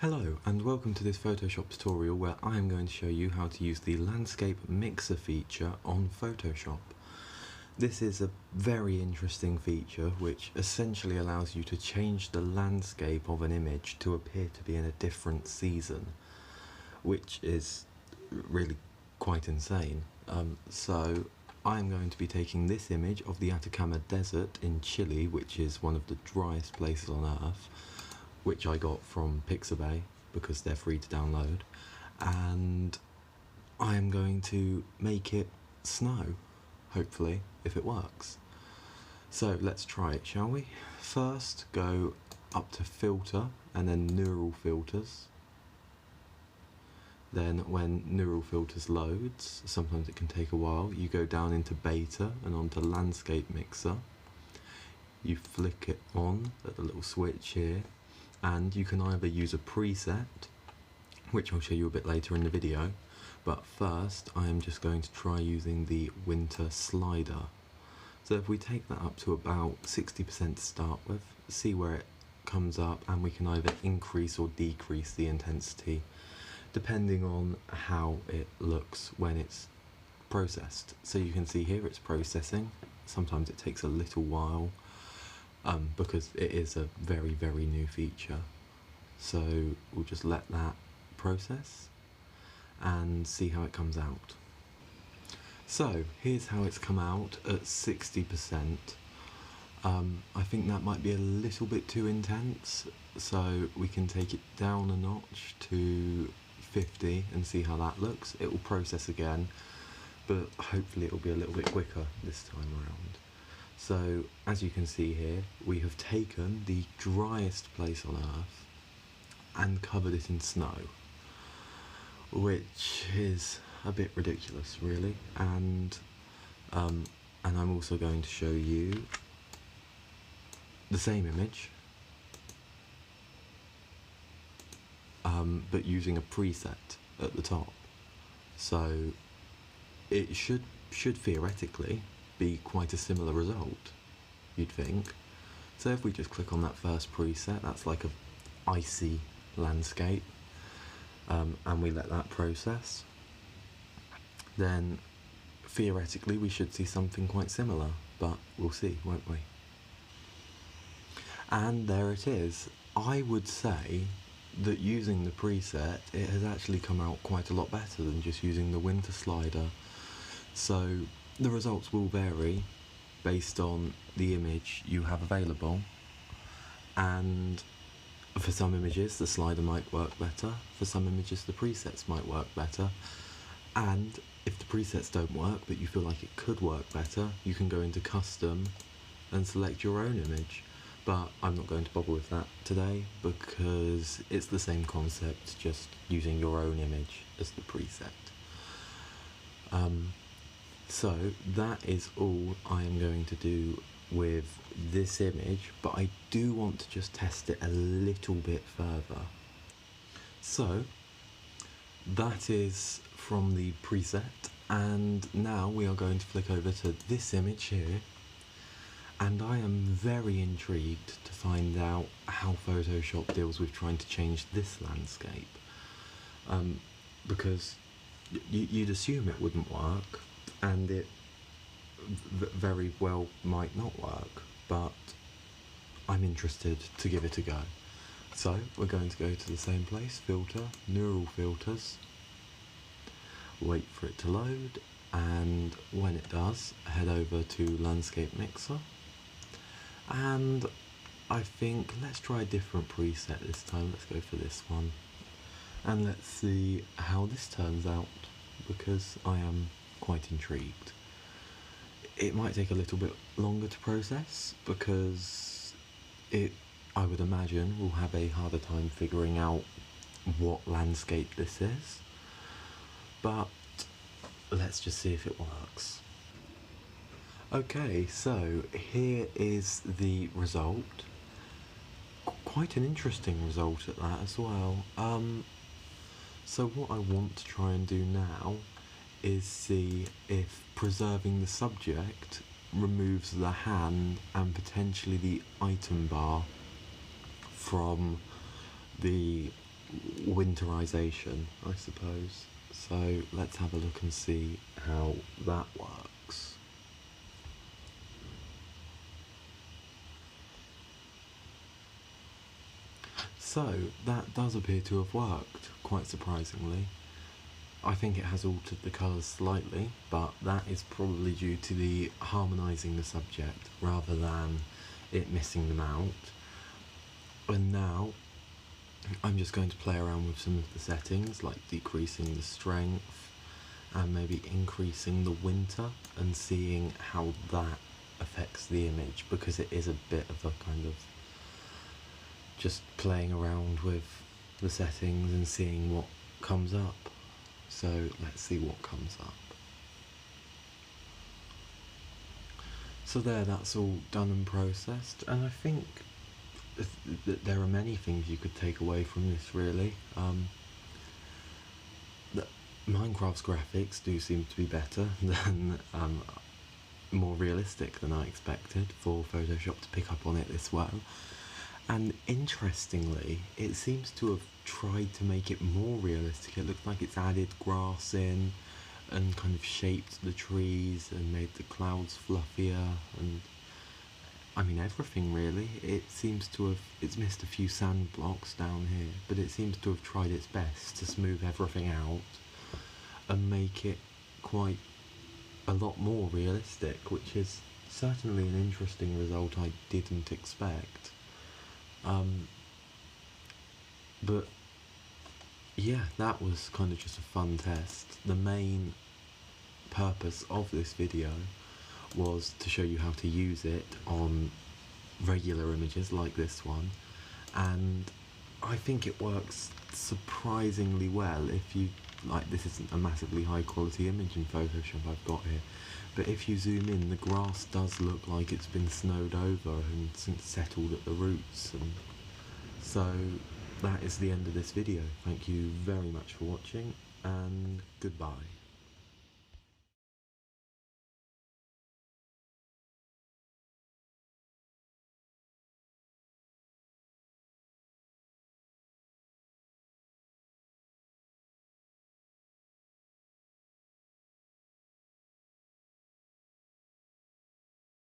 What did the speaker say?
Hello and welcome to this Photoshop tutorial where I am going to show you how to use the landscape mixer feature on Photoshop. This is a very interesting feature which essentially allows you to change the landscape of an image to appear to be in a different season, which is really quite insane. So I'm going to be taking this image of the Atacama Desert in Chile, which is one of the driest places on Earth, which I got from Pixabay because they're free to download, and I am going to make it snow, hopefully, if it works. So let's try it, shall we? First, go up to Filter and then Neural Filters. Then when Neural Filters loads, sometimes it can take a while, you go down into Beta and onto Landscape Mixer. You flick it on at the little switch here, and you can either use a preset, which I'll show you a bit later in the video, but first I am just going to try using the winter slider. So if we take that up to about 60% to start with, see where it comes up, and we can either increase or decrease the intensity depending on how it looks when it's processed. So you can see here it's processing. Sometimes it takes a little while because it is a very new feature. So we'll just let that process and see how it comes out. So here's how it's come out at 60%. I think that might be a little bit too intense, so we can take it down a notch to 50 and see how that looks. It will process again, but hopefully it will be a little bit quicker this time around. So as you can see here, we have taken the driest place on Earth and covered it in snow, which is a bit ridiculous really, and I'm also going to show you the same image but using a preset at the top, so it should theoretically be quite a similar result, you'd think. So if we just click on that first preset, that's like a icy landscape, and we let that process, then theoretically we should see something quite similar, but we'll see, won't we? And there it is. I would say that using the preset, it has actually come out quite a lot better than just using the winter slider. So the results will vary based on the image you have available, and for some images the slider might work better, for some images the presets might work better, and if the presets don't work but you feel like it could work better, you can go into custom and select your own image. But I'm not going to bother with that today because it's the same concept, just using your own image as the preset. So that is all I am going to do with this image, but I do want to just test it a little bit further. So that is from the preset, and now we are going to flick over to this image here, and I am very intrigued to find out how Photoshop deals with trying to change this landscape, because you'd assume it wouldn't work, and it very well might not work, but I'm interested to give it a go. So we're going to go to the same place, Filter, Neural Filters, wait for it to load, and when it does, head over to Landscape Mixer, and I think let's try a different preset this time. Let's go for this one, and let's see how this turns out, because I am quite intrigued. It might take a little bit longer to process because I would imagine, will have a harder time figuring out what landscape this is, but let's just see if it works. Okay, so here is the result. Quite an interesting result at that as well. So what I want to try and do now is see if preserving the subject removes the hand and potentially the item bar from the winterization, I suppose. So let's have a look and see how that works. So that does appear to have worked, quite surprisingly. I think it has altered the colours slightly, but that is probably due to the harmonising the subject rather than it missing them out. And now I'm just going to play around with some of the settings, like decreasing the strength and maybe increasing the winter, and seeing how that affects the image, because it is a bit of a kind of just playing around with the settings and seeing what comes up. So let's see what comes up. So that's all done and processed, and I think that there are many things you could take away from this, really. Minecraft's graphics do seem to be better than, more realistic than I expected for Photoshop to pick up on it this well. And interestingly, it seems to have tried to make it more realistic. It looks like it's added grass in and kind of shaped the trees and made the clouds fluffier, and I mean everything really. It seems to have, it's missed a few sand blocks down here, but it seems to have tried its best to smooth everything out and make it quite a lot more realistic, which is certainly an interesting result I didn't expect. But yeah, that was kind of just a fun test. The main purpose of this video was to show you how to use it on regular images like this one, and I think it works surprisingly well. If you, like, this isn't a massively high quality image in Photoshop I've got here, but if you zoom in, the grass does look like it's been snowed over and settled at the roots. And so that is the end of this video. Thank you very much for watching, and goodbye.